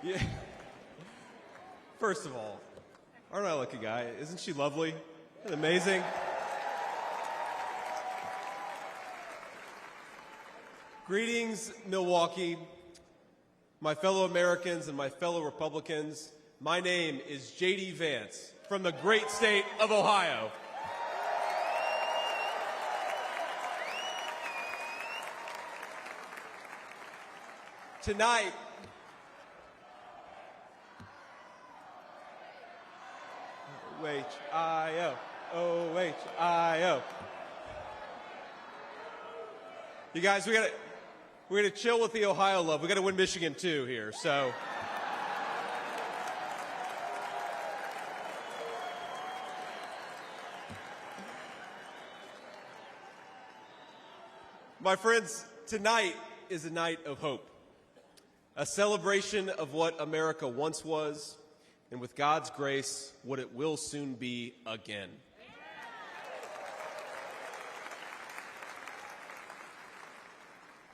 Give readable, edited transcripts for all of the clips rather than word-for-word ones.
Yeah. First of all, aren't I a lucky guy? Isn't she lovely and amazing? Greetings, Milwaukee, my fellow Americans and my fellow Republicans. My name is J.D. Vance from the great state of Ohio. Tonight, O-H-I-O, O-H-I-O. You guys, we're gonna chill with the Ohio love. We gotta win Michigan too here, so. My friends, tonight is a night of hope. A celebration of what America once was, and with God's grace, what it will soon be again.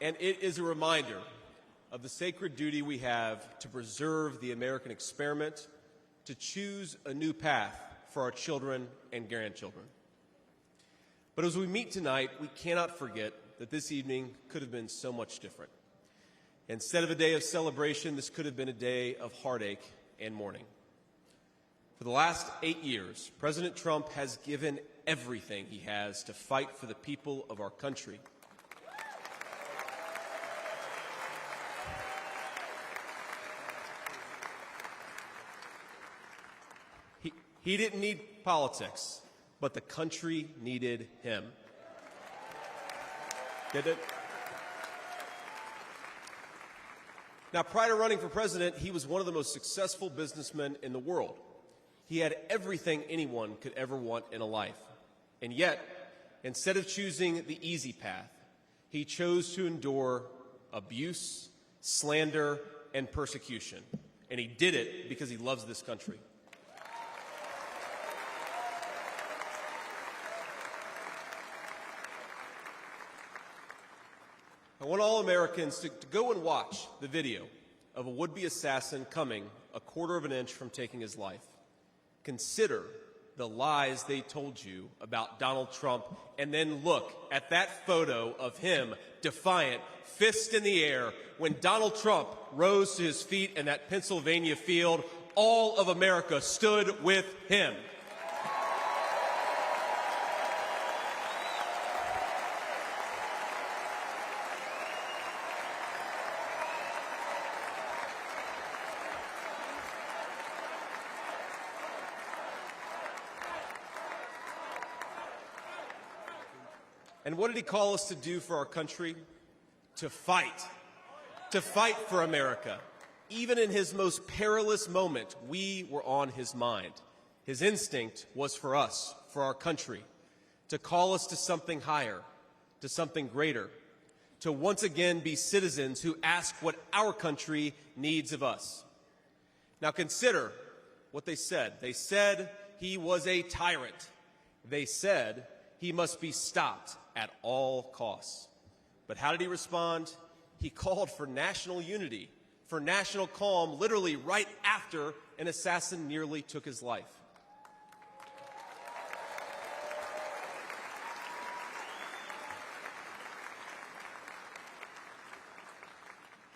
And it is a reminder of the sacred duty we have to preserve the American experiment, to choose a new path for our children and grandchildren. But as we meet tonight, we cannot forget that this evening could have been so much different. Instead of a day of celebration, this could have been a day of heartache and mourning. For the last 8 years, President Trump has given everything he has to fight for the people of our country. He didn't need politics, but the country needed him. Did it? Now, prior to running for president, he was one of the most successful businessmen in the world. He had everything anyone could ever want in a life. And yet, instead of choosing the easy path, he chose to endure abuse, slander, and persecution. And he did it because he loves this country. I want all Americans to go and watch the video of a would-be assassin coming a quarter of an inch from taking his life. Consider the lies they told you about Donald Trump, and then look at that photo of him, defiant, fist in the air. When Donald Trump rose to his feet in that Pennsylvania field, all of America stood with him. And what did he call us to do for our country? To fight for America. Even in his most perilous moment, we were on his mind. His instinct was for us, for our country, to call us to something higher, to something greater, to once again be citizens who ask what our country needs of us. Now consider what they said. They said he was a tyrant. They said he must be stopped at all costs. But how did he respond? He called for national unity, for national calm, literally right after an assassin nearly took his life.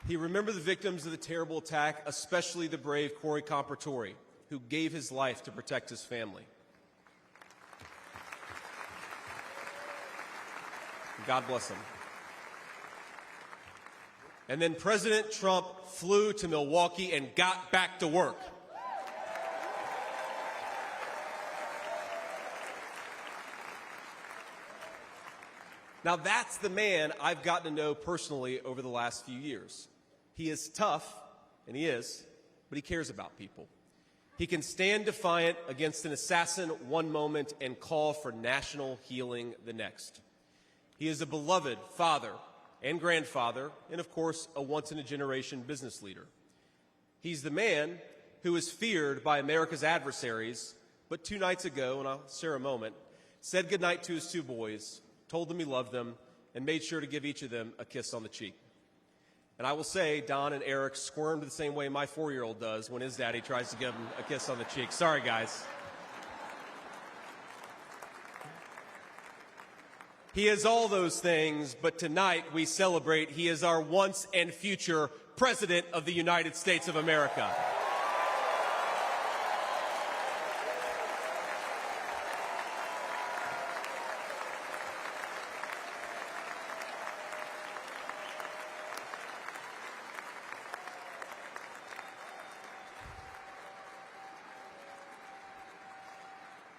He remembered the victims of the terrible attack, especially the brave Corey Compertori, who gave his life to protect his family. God bless him. And then President Trump flew to Milwaukee and got back to work. Now that's the man I've gotten to know personally over the last few years. He is tough, and he is, but he cares about people. He can stand defiant against an assassin one moment and call for national healing the next. He is a beloved father and grandfather, and of course, a once-in-a-generation business leader. He's the man who is feared by America's adversaries, but 2 nights ago, and I'll share a moment, said goodnight to his 2 boys, told them he loved them, and made sure to give each of them a kiss on the cheek. And I will say, Don and Eric squirmed the same way my 4-year-old does when his daddy tries to give him a kiss on the cheek. Sorry, guys. He is all those things, but tonight we celebrate he is our once and future President of the United States of America.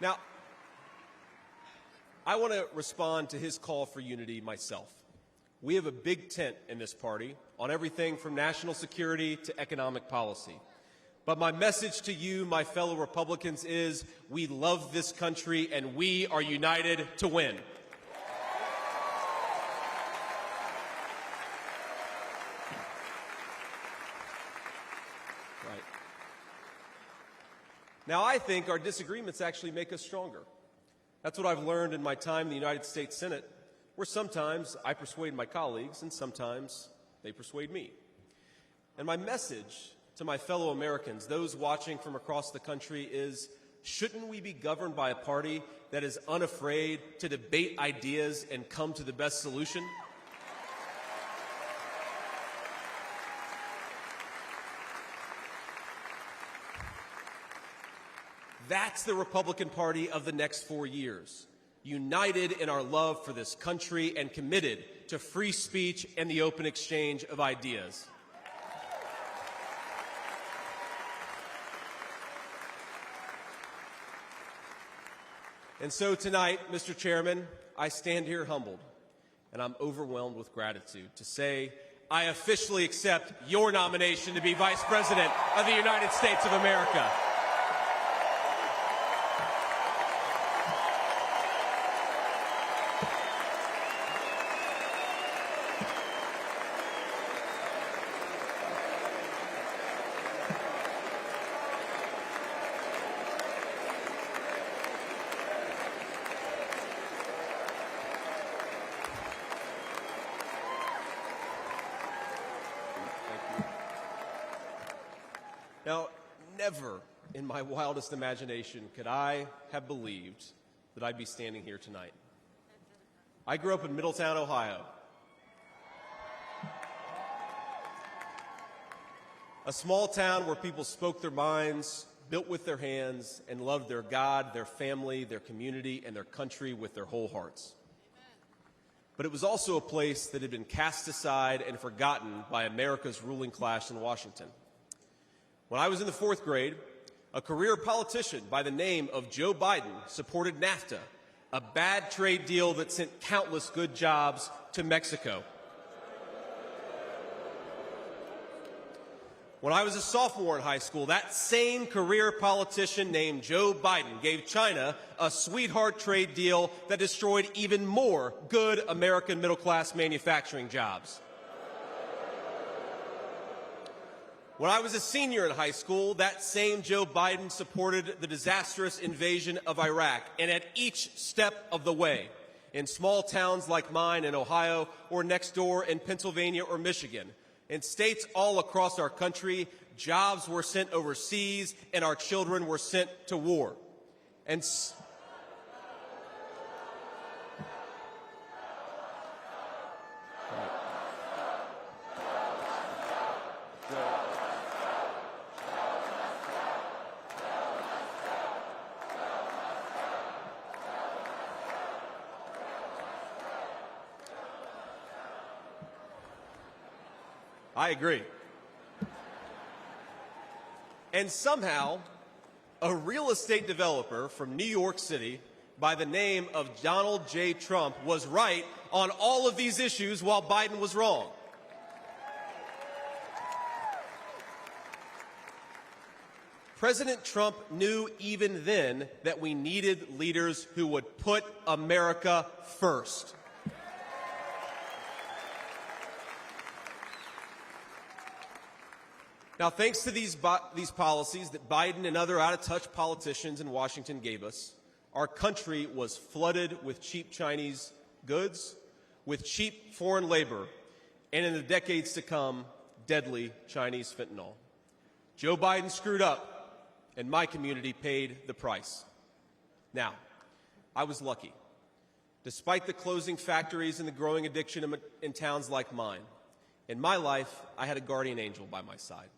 Now, I want to respond to his call for unity myself. We have a big tent in this party on everything from national security to economic policy. But my message to you, my fellow Republicans, is we love this country and we are united to win. Right. Now, I think our disagreements actually make us stronger. That's what I've learned in my time in the United States Senate, where sometimes I persuade my colleagues and sometimes they persuade me. And my message to my fellow Americans, those watching from across the country, is shouldn't we be governed by a party that is unafraid to debate ideas and come to the best solution? That's the Republican Party of the next 4 years, united in our love for this country and committed to free speech and the open exchange of ideas. And so tonight, Mr. Chairman, I stand here humbled, and I'm overwhelmed with gratitude to say I officially accept your nomination to be Vice President of the United States of America. Now, never in my wildest imagination could I have believed that I'd be standing here tonight. I grew up in Middletown, Ohio. A small town where people spoke their minds, built with their hands, and loved their God, their family, their community, and their country with their whole hearts. But it was also a place that had been cast aside and forgotten by America's ruling class in Washington. When I was in the 4th grade, a career politician by the name of Joe Biden supported NAFTA, a bad trade deal that sent countless good jobs to Mexico. When I was a sophomore in high school, that same career politician named Joe Biden gave China a sweetheart trade deal that destroyed even more good American middle-class manufacturing jobs. When I was a senior in high school, that same Joe Biden supported the disastrous invasion of Iraq, and at each step of the way, in small towns like mine in Ohio or next door in Pennsylvania or Michigan, in states all across our country, jobs were sent overseas and our children were sent to war. And I agree. And somehow, a real estate developer from New York City by the name of Donald J. Trump was right on all of these issues while Biden was wrong. President Trump knew even then that we needed leaders who would put America first. Now, thanks to these policies that Biden and other out-of-touch politicians in Washington gave us, our country was flooded with cheap Chinese goods, with cheap foreign labor, and in the decades to come, deadly Chinese fentanyl. Joe Biden screwed up, and my community paid the price. Now, I was lucky. Despite the closing factories and the growing addiction in towns like mine, in my life, I had a guardian angel by my side.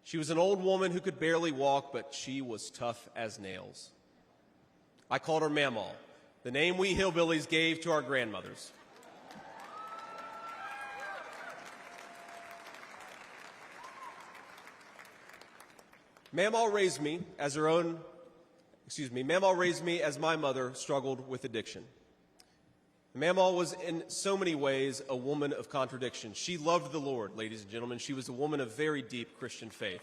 She was an old woman who could barely walk, but she was tough as nails. I called her Mamaw, the name we hillbillies gave to our grandmothers. Mamaw raised me as my mother struggled with addiction. Mamaw was in so many ways a woman of contradiction. She loved the Lord, ladies and gentlemen. She was a woman of very deep Christian faith.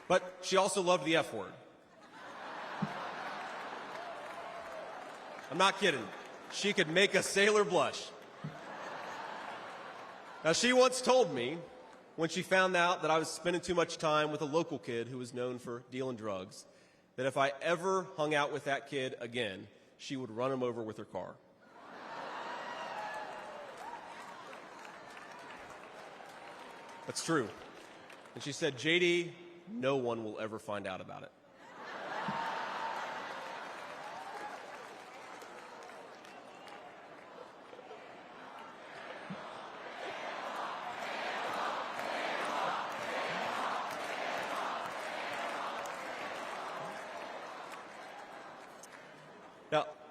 But she also loved the F word. I'm not kidding. She could make a sailor blush. Now, she once told me, when she found out that I was spending too much time with a local kid who was known for dealing drugs, that if I ever hung out with that kid again, she would run him over with her car. That's true. And she said, JD, no one will ever find out about it.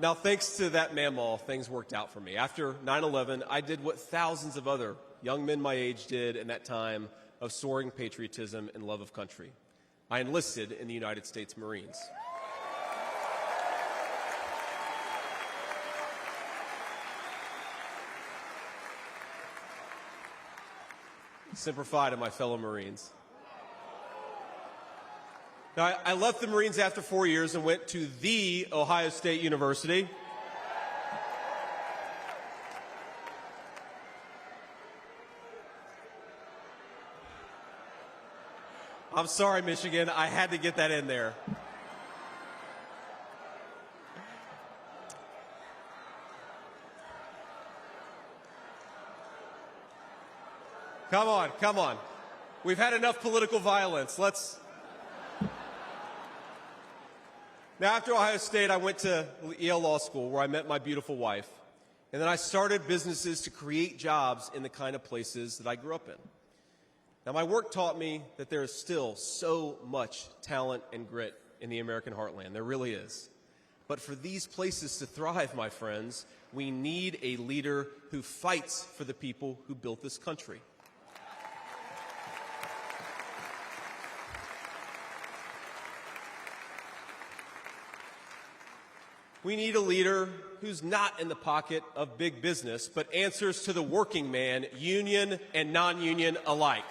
Now, thanks to that Mamaw, things worked out for me. After 9/11, I did what thousands of other young men my age did in that time of soaring patriotism and love of country. I enlisted in the United States Marines. Semper Fi to my fellow Marines. Now, I left the Marines after 4 years and went to the Ohio State University. I'm sorry, Michigan. I had to get that in there. Come on, come on. We've had enough political violence. Now, after Ohio State, I went to Yale Law School, where I met my beautiful wife. And then I started businesses to create jobs in the kind of places that I grew up in. Now, my work taught me that there is still so much talent and grit in the American heartland. There really is. But for these places to thrive, my friends, we need a leader who fights for the people who built this country. We need a leader who's not in the pocket of big business, but answers to the working man, union and non-union alike.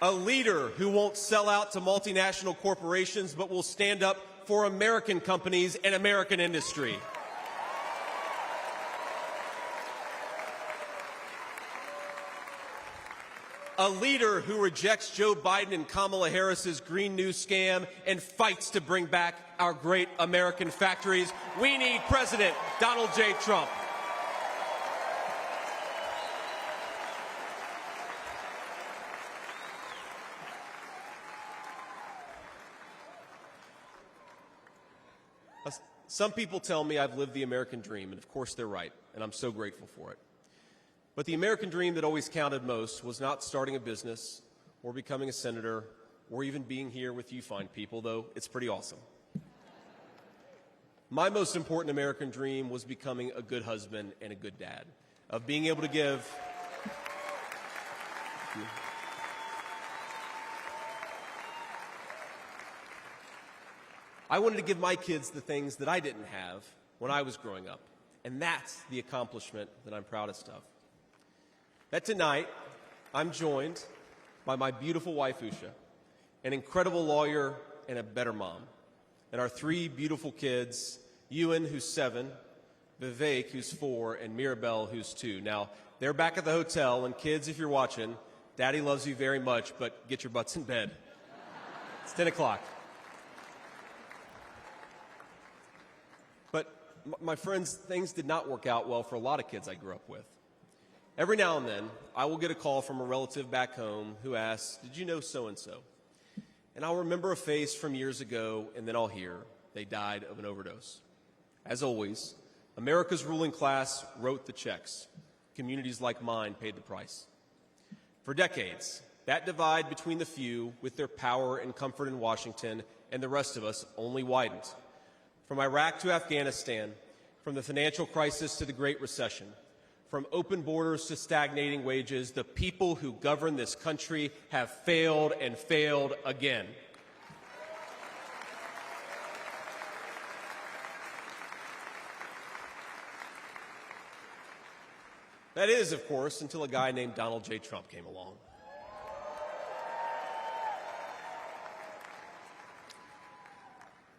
A leader who won't sell out to multinational corporations, but will stand up for American companies and American industry. A leader who rejects Joe Biden and Kamala Harris's Green New scam and fights to bring back our great American factories. We need President Donald J. Trump. Some people tell me I've lived the American dream, and of course they're right, and I'm so grateful for it. But the American dream that always counted most was not starting a business or becoming a senator or even being here with you fine people, though it's pretty awesome. My most important American dream was becoming a good husband and a good dad, of being able to give. I wanted to give my kids the things that I didn't have when I was growing up, and that's the accomplishment that I'm proudest of. That tonight, I'm joined by my beautiful wife, Usha, an incredible lawyer and a better mom, and our three beautiful kids, Ewan, who's 7, Vivek, who's 4, and Mirabelle, who's 2. Now, they're back at the hotel, and kids, if you're watching, Daddy loves you very much, but get your butts in bed. It's 10 o'clock. But my friends, things did not work out well for a lot of kids I grew up with. Every now and then, I will get a call from a relative back home who asks, "Did you know so-and-so?" And I'll remember a face from years ago, and then I'll hear, "They died of an overdose." As always, America's ruling class wrote the checks. Communities like mine paid the price. For decades, that divide between the few with their power and comfort in Washington and the rest of us only widened. From Iraq to Afghanistan, from the financial crisis to the Great Recession, from open borders to stagnating wages, the people who govern this country have failed and failed again. That is, of course, until a guy named Donald J. Trump came along.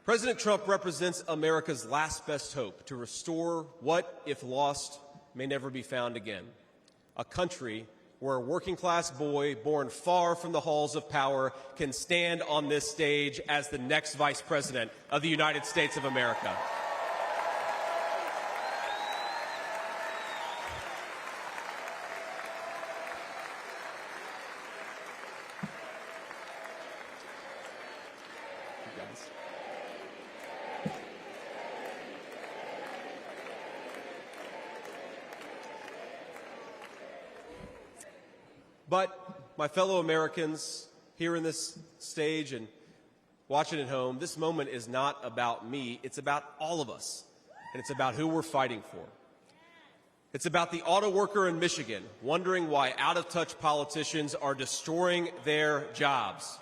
President Trump represents America's last best hope to restore what, if lost, may never be found again. A country where a working-class boy born far from the halls of power can stand on this stage as the next Vice President of the United States of America. But my fellow Americans here in this stage and watching at home, this moment is not about me. It's about all of us, and it's about who we're fighting for. It's about the auto worker in Michigan wondering why out-of-touch politicians are destroying their jobs.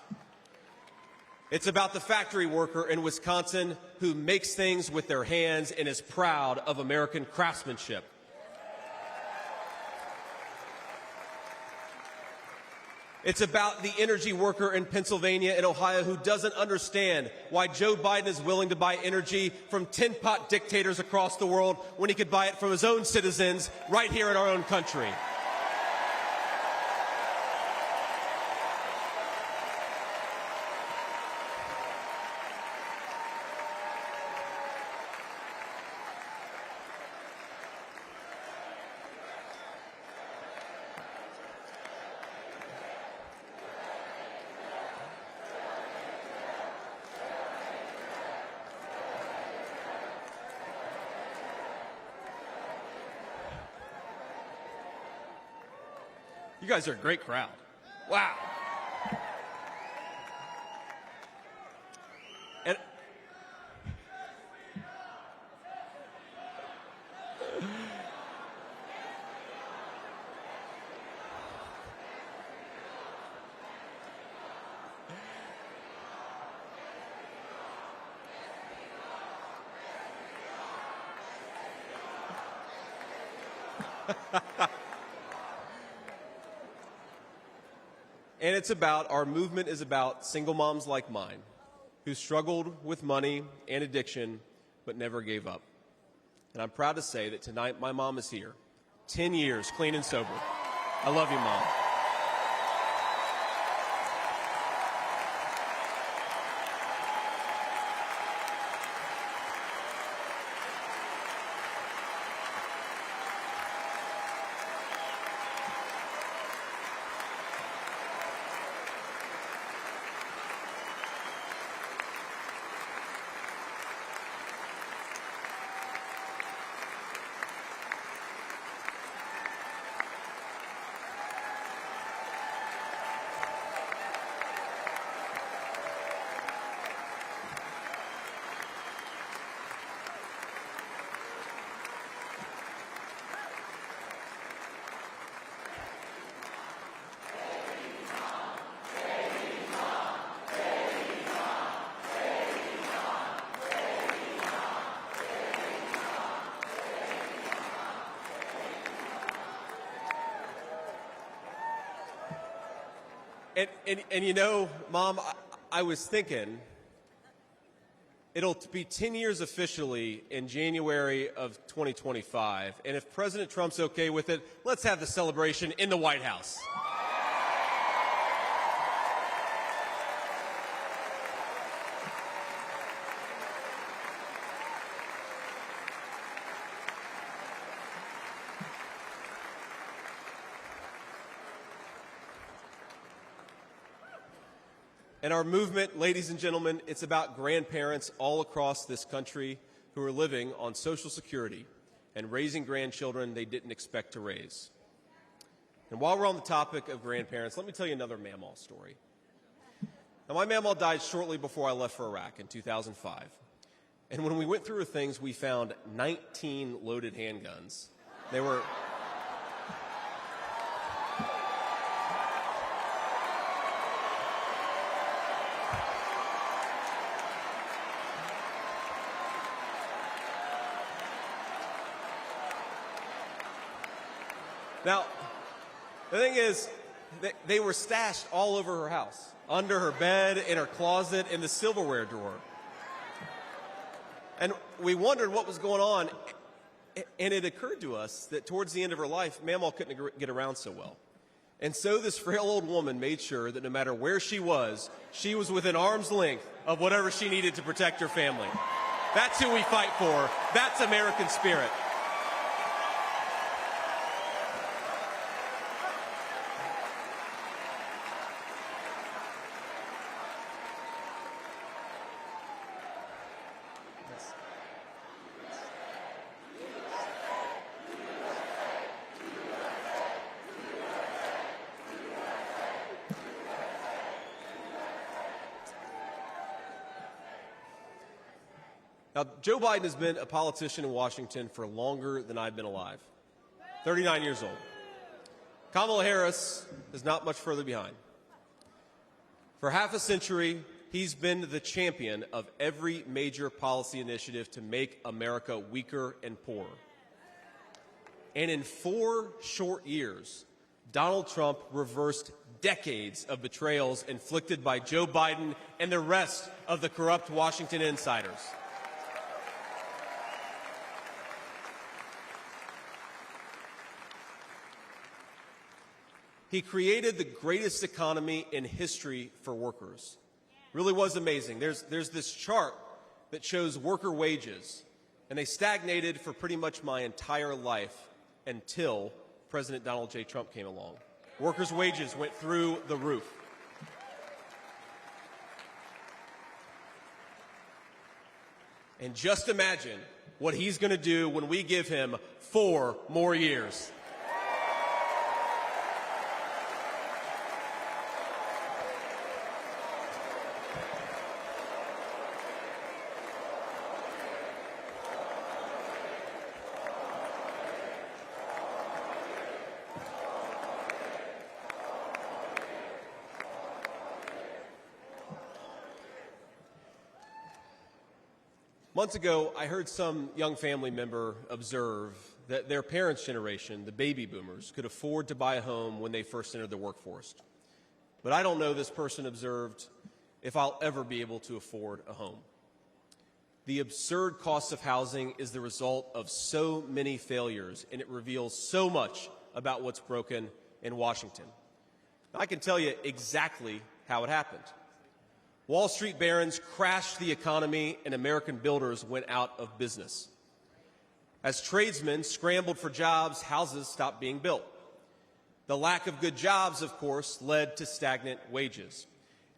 It's about the factory worker in Wisconsin who makes things with their hands and is proud of American craftsmanship. It's about the energy worker in Pennsylvania and Ohio who doesn't understand why Joe Biden is willing to buy energy from tin-pot dictators across the world when he could buy it from his own citizens right here in our own country. You guys are a great crowd. Wow. And And it's about, our movement is about single moms like mine who struggled with money and addiction but never gave up. And I'm proud to say that tonight my mom is here, 10 years clean and sober. I love you, Mom. And you know, Mom, I was thinking, it'll be 10 years officially in January of 2025. And if President Trump's okay with it, let's have the celebration in the White House. And our movement, ladies and gentlemen, it's about grandparents all across this country who are living on Social Security and raising grandchildren they didn't expect to raise. And while we're on the topic of grandparents, let me tell you another Mamaw story. Now, my Mamaw died shortly before I left for Iraq in 2005. And when we went through her things, we found 19 loaded handguns. They were... Now, the thing is, they were stashed all over her house, under her bed, in her closet, in the silverware drawer. And we wondered what was going on, and it occurred to us that towards the end of her life, Mamaw couldn't get around so well. And so this frail old woman made sure that no matter where she was within arm's length of whatever she needed to protect her family. That's who we fight for. That's American spirit. Now, Joe Biden has been a politician in Washington for longer than I've been alive, 39 years old. Kamala Harris is not much further behind. For half a century, he's been the champion of every major policy initiative to make America weaker and poorer. And in 4 short years, Donald Trump reversed decades of betrayals inflicted by Joe Biden and the rest of the corrupt Washington insiders. He created the greatest economy in history for workers. Really was amazing. There's this chart that shows worker wages, and they stagnated for pretty much my entire life until President Donald J. Trump came along. Workers' wages went through the roof. And just imagine what he's going to do when we give him 4 more years. Months ago, I heard some young family member observe that their parents' generation, the baby boomers, could afford to buy a home when they first entered the workforce. But I don't know, this person observed, if I'll ever be able to afford a home. The absurd cost of housing is the result of so many failures, and it reveals so much about what's broken in Washington. Now, I can tell you exactly how it happened. Wall Street barons crashed the economy, and American builders went out of business. As tradesmen scrambled for jobs, houses stopped being built. The lack of good jobs, of course, led to stagnant wages.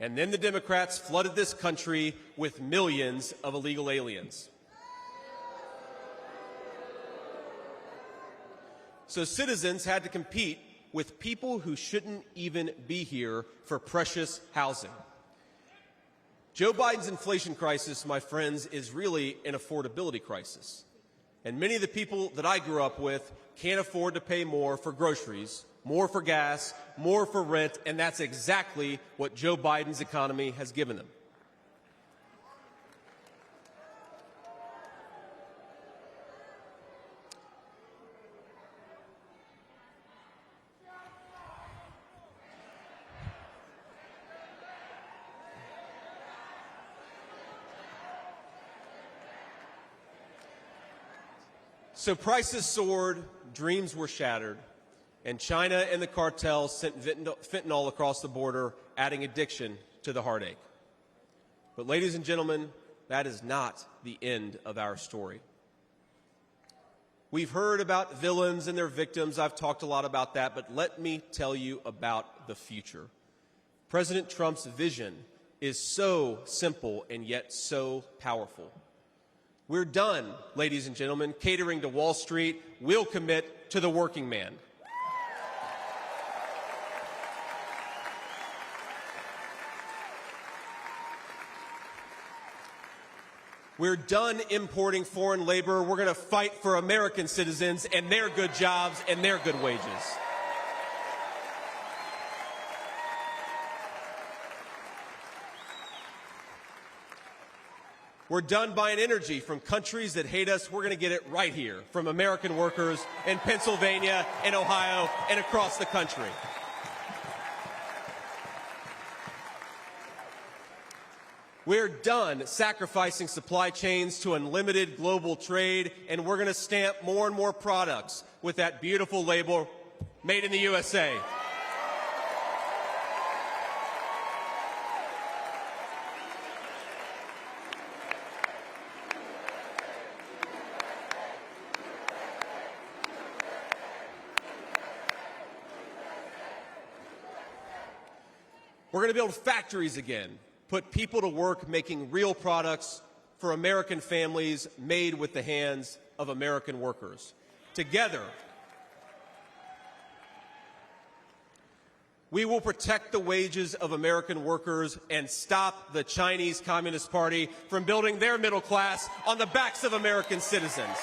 And then the Democrats flooded this country with millions of illegal aliens. So citizens had to compete with people who shouldn't even be here for precious housing. Joe Biden's inflation crisis, my friends, is really an affordability crisis. And many of the people that I grew up with can't afford to pay more for groceries, more for gas, more for rent, and that's exactly what Joe Biden's economy has given them. So prices soared, dreams were shattered, and China and the cartels sent fentanyl across the border, adding addiction to the heartache. But ladies and gentlemen, that is not the end of our story. We've heard about villains and their victims. I've talked a lot about that, but let me tell you about the future. President Trump's vision is so simple and yet so powerful. We're done, ladies and gentlemen, catering to Wall Street. We'll commit to the working man. We're done importing foreign labor. We're going to fight for American citizens and their good jobs and their good wages. We're done buying energy from countries that hate us. We're going to get it right here from American workers in Pennsylvania and Ohio and across the country. We're done sacrificing supply chains to unlimited global trade, and we're going to stamp more and more products with that beautiful label, Made in the USA. We're going to build factories again, put people to work making real products for American families made with the hands of American workers. Together, we will protect the wages of American workers and stop the Chinese Communist Party from building their middle class on the backs of American citizens.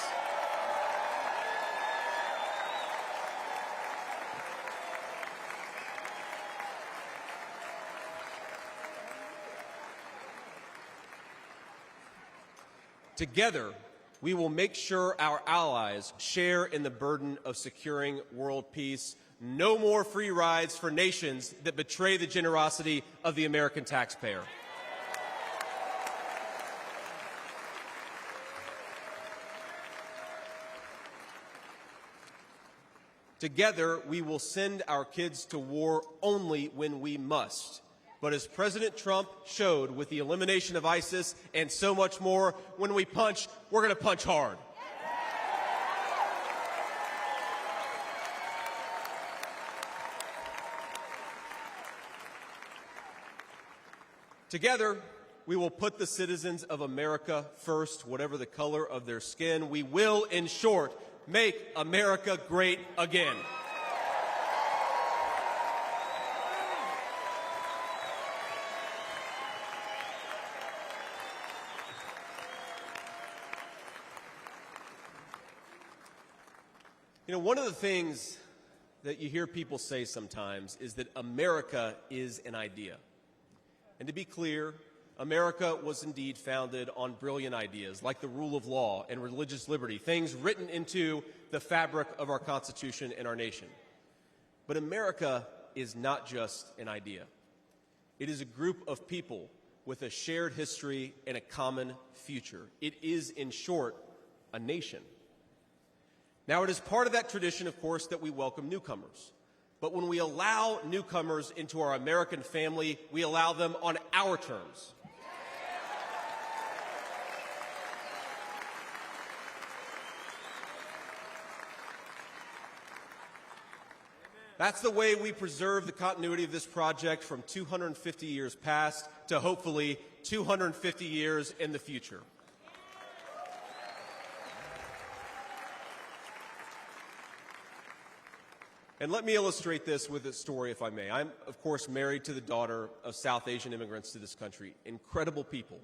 Together, we will make sure our allies share in the burden of securing world peace. No more free rides for nations that betray the generosity of the American taxpayer. Together, we will send our kids to war only when we must. But as President Trump showed with the elimination of ISIS and so much more, when we punch, we're going to punch hard. Together, we will put the citizens of America first, whatever the color of their skin. We will, in short, make America great again. You know, one of the things that you hear people say sometimes is that America is an idea. And to be clear, America was indeed founded on brilliant ideas like the rule of law and religious liberty, things written into the fabric of our Constitution and our nation. But America is not just an idea. It is a group of people with a shared history and a common future. It is, in short, a nation. Now, it is part of that tradition, of course, that we welcome newcomers. But when we allow newcomers into our American family, we allow them on our terms. That's the way we preserve the continuity of this project from 250 years past to hopefully 250 years in the future. And let me illustrate this with a story, if I may. I'm, of course, married to the daughter of South Asian immigrants to this country. Incredible people.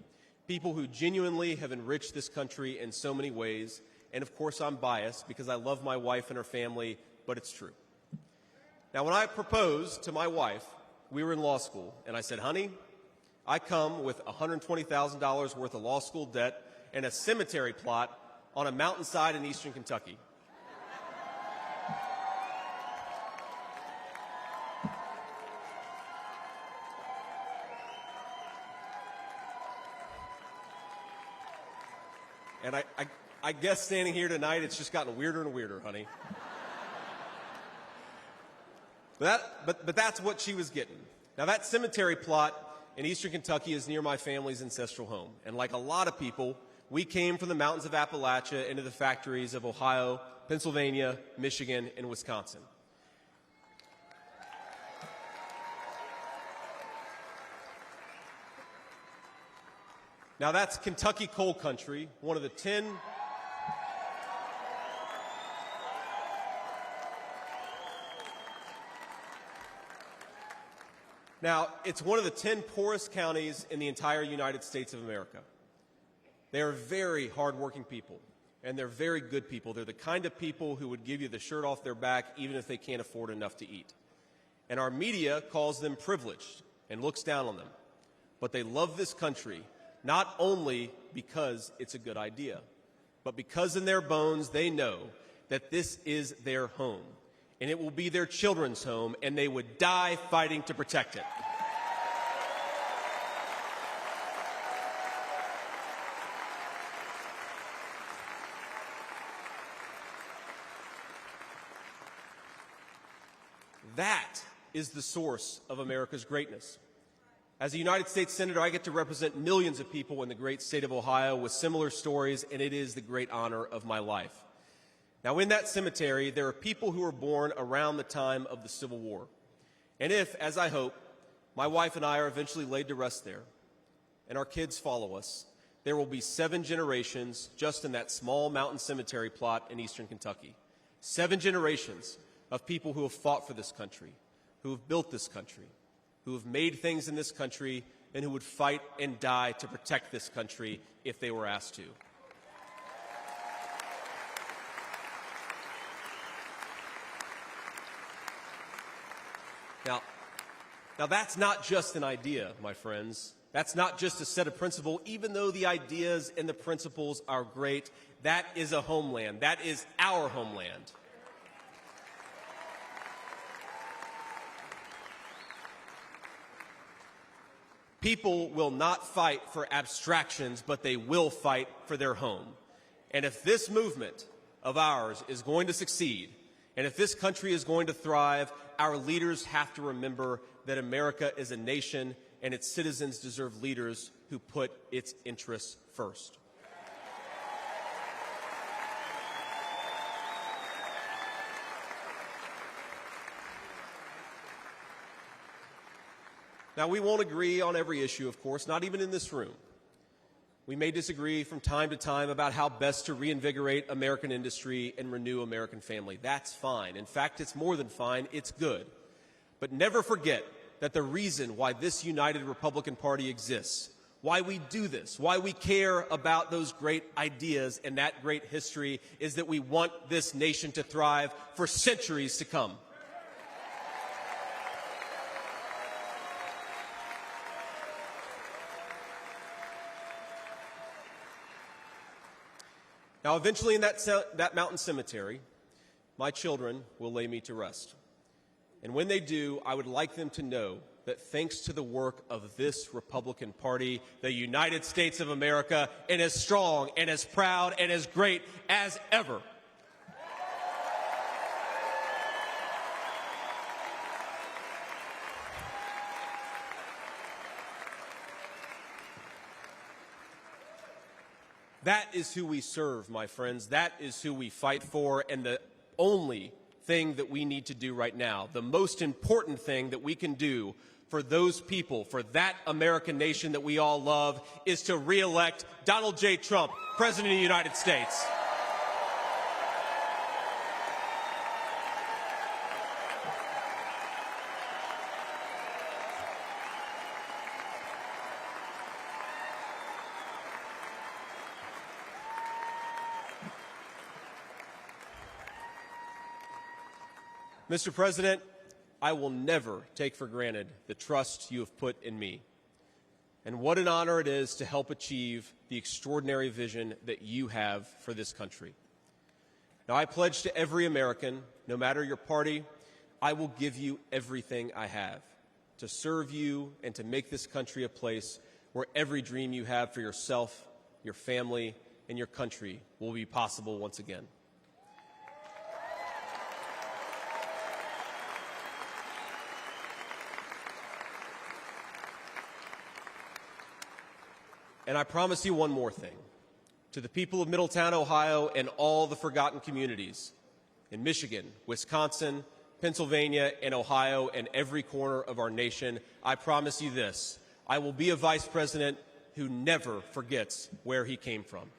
People who genuinely have enriched this country in so many ways. And, of course, I'm biased because I love my wife and her family, but it's true. Now, when I proposed to my wife, we were in law school, and I said, honey, I come with $120,000 worth of law school debt and a cemetery plot on a mountainside in eastern Kentucky. And I guess standing here tonight, it's just gotten weirder and weirder, honey. But that's what she was getting. Now, that cemetery plot in eastern Kentucky is near my family's ancestral home. And like a lot of people, we came from the mountains of Appalachia into the factories of Ohio, Pennsylvania, Michigan, and Wisconsin. Now that's Kentucky coal country, one of the 10 Now, it's one of the 10 poorest counties in the entire United States of America. They are very hardworking people, and they're very good people. They're the kind of people who would give you the shirt off their back even if they can't afford enough to eat. And our media calls them privileged and looks down on them. But they love this country not only because it's a good idea, but because in their bones they know that this is their home, and it will be their children's home, and they would die fighting to protect it. That is the source of America's greatness. As a United States Senator, I get to represent millions of people in the great state of Ohio with similar stories, and it is the great honor of my life. Now, in that cemetery, there are people who were born around the time of the Civil War. And if, as I hope, my wife and I are eventually laid to rest there, and our kids follow us, there will be 7 generations just in that small mountain cemetery plot in eastern Kentucky. 7 generations of people who have fought for this country, who have built this country, who have made things in this country, and who would fight and die to protect this country if they were asked to. Now that's not just an idea, my friends. That's not just a set of principles. Even though the ideas and the principles are great, that is a homeland. That is our homeland. People will not fight for abstractions, but they will fight for their home. And if this movement of ours is going to succeed, and if this country is going to thrive, our leaders have to remember that America is a nation and its citizens deserve leaders who put its interests first. Now, we won't agree on every issue, of course, not even in this room. We may disagree from time to time about how best to reinvigorate American industry and renew American family. That's fine. In fact, it's more than fine. It's good. But never forget that the reason why this united Republican Party exists, why we do this, why we care about those great ideas and that great history, is that we want this nation to thrive for centuries to come. Now, eventually in that mountain cemetery, my children will lay me to rest. And when they do, I would like them to know that thanks to the work of this Republican Party, the United States of America is as strong and as proud and as great as ever. That is who we serve, my friends. That is who we fight for, and the only thing that we need to do right now, the most important thing that we can do for those people, for that American nation that we all love, is to re-elect Donald J. Trump, President of the United States. Mr. President, I will never take for granted the trust you have put in me. And what an honor it is to help achieve the extraordinary vision that you have for this country. Now, I pledge to every American, no matter your party, I will give you everything I have to serve you and to make this country a place where every dream you have for yourself, your family, and your country will be possible once again. And I promise you one more thing. To the people of Middletown, Ohio, and all the forgotten communities in Michigan, Wisconsin, Pennsylvania, and Ohio, and every corner of our nation, I promise you this. I will be a vice president who never forgets where he came from.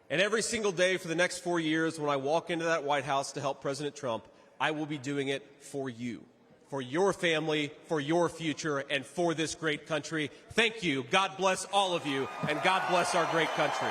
And every single day for the next 4 years, when I walk into that White House to help President Trump, I will be doing it for you, for your family, for your future, and for this great country. Thank you. God bless all of you, and God bless our great country.